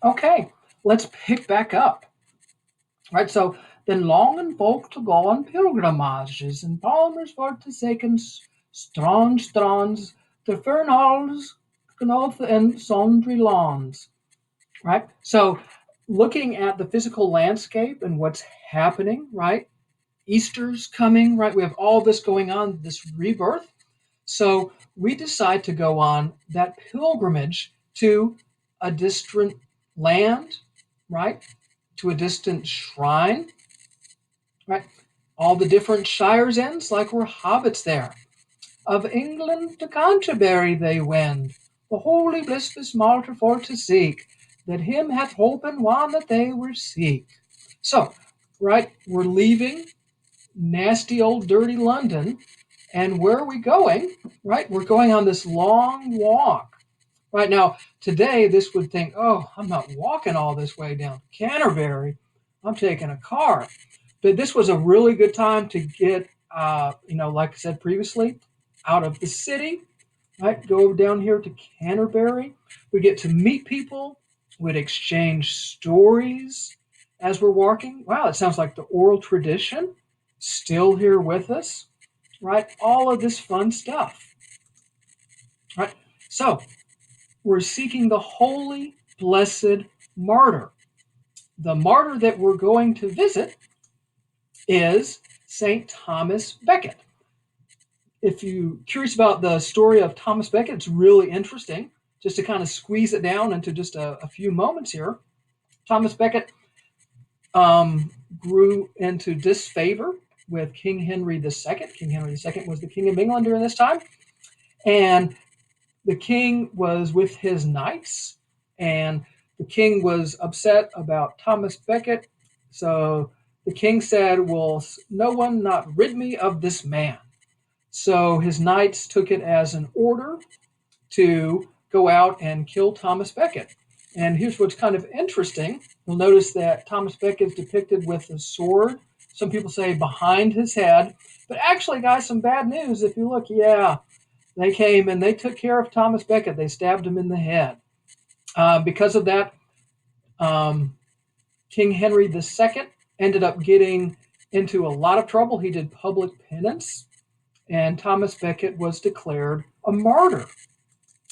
Okay, let's pick back up. Right, so then longen folk to go on pilgrimages and palmers for to taken strands, the fernhalls, knoth and sundry lawns. Right, so looking at the physical landscape and what's happening, right? Easter's coming, right? We have all this going on, this rebirth. So we decide to go on that pilgrimage to a distant land, right? To a distant shrine, right? All the different shires ends, like we're hobbits there. Of England to Canterbury they wend, the holy blissful martyr for to seek, that him hath holpen one that they were seek. So, right, we're leaving nasty old dirty London, and where are we going? Right, we're going on this long walk. Right now, today, this would think, oh, I'm not walking all this way down to Canterbury. I'm taking a car. But this was a really good time to get, like I said previously, out of the city, right? Go down here to Canterbury. We get to meet people. We'd exchange stories as we're walking. Wow, it sounds like the oral tradition still here with us, right? All of this fun stuff, right? So we're seeking the holy, blessed martyr. The martyr that we're going to visit is St. Thomas Becket. If you're curious about the story of Thomas Becket, it's really interesting. Just to kind of squeeze it down into just a few moments here, Thomas Becket grew into disfavor with King Henry II. King Henry II was the King of England during this time. And the king was with his knights, and the king was upset about Thomas Becket. So the king said, will no one not rid me of this man? So his knights took it as an order to go out and kill Thomas Becket. And here's what's kind of interesting. You'll notice that Thomas Becket is depicted with a sword. Some people say behind his head. But actually, guys, some bad news. If you look, yeah, they came and they took care of Thomas Becket. They stabbed him in the head. Because of that, um, King Henry II ended up getting into a lot of trouble. He did public penance, and Thomas Becket was declared a martyr.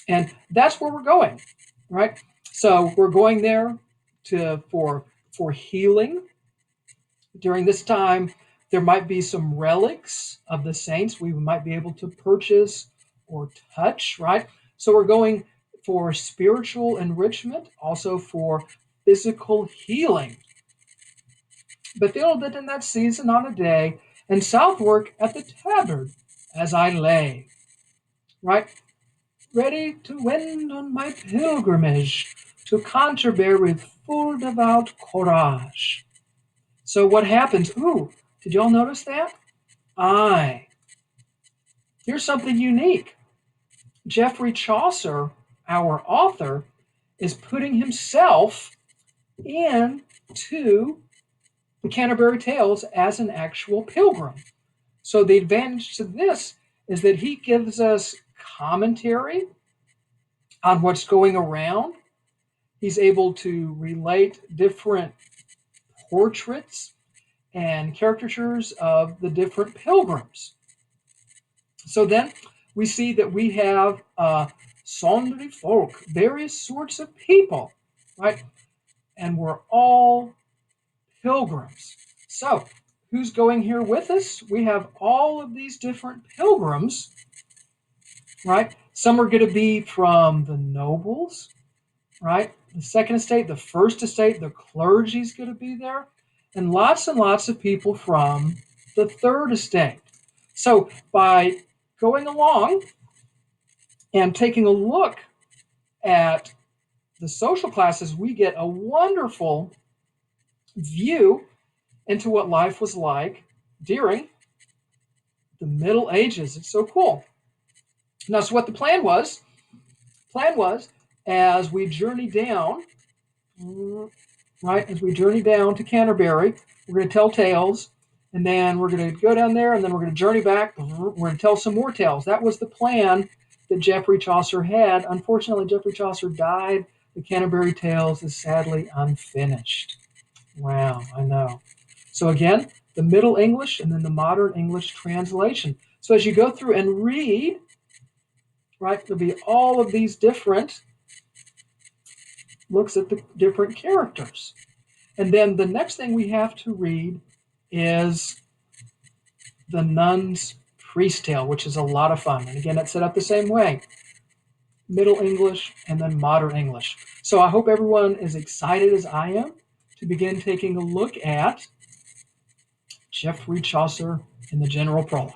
And that's where we're going, right? So we're going there for healing. During this time, there might be some relics of the saints we might be able to purchase or touch, right? So we're going for spiritual enrichment, also for physical healing. But they'll that in that season on a day, and Southwark at the tabard as I lay, right? Ready to wend on my pilgrimage to Canterbury with full devout courage. So what happens? Ooh, did y'all notice that? Aye. Here's something unique. Geoffrey Chaucer, our author, is putting himself into the Canterbury Tales as an actual pilgrim. So the advantage to this is that he gives us commentary on what's going around. He's able to relate different portraits and caricatures of the different pilgrims. So then we see that we have sundry folk, various sorts of people, right? And we're all pilgrims. So who's going here with us? We have all of these different pilgrims, right? Some are going to be from the nobles, right? The second estate, the first estate, the clergy is going to be there, and lots of people from the third estate. So by going along and taking a look at the social classes, we get a wonderful view into what life was like during the Middle Ages. It's so cool. Now, so what the plan was as we journey down, right, as we journey down to Canterbury, we're going to tell tales, and then we're going to go down there, and then we're going to journey back. We're going to tell some more tales. That was the plan that Geoffrey Chaucer had. Unfortunately, Geoffrey Chaucer died The Canterbury Tales is sadly unfinished. Wow, I know. So again, the Middle English and then the Modern English translation. So as you go through and read, right, there'll be all of these different looks at the different characters. And then the next thing we have to read is the Nun's Priest Tale, which is a lot of fun. And again, it's set up the same way. Middle English and then Modern English. So I hope everyone is excited as I am to begin taking a look at Geoffrey Chaucer in the general prologue.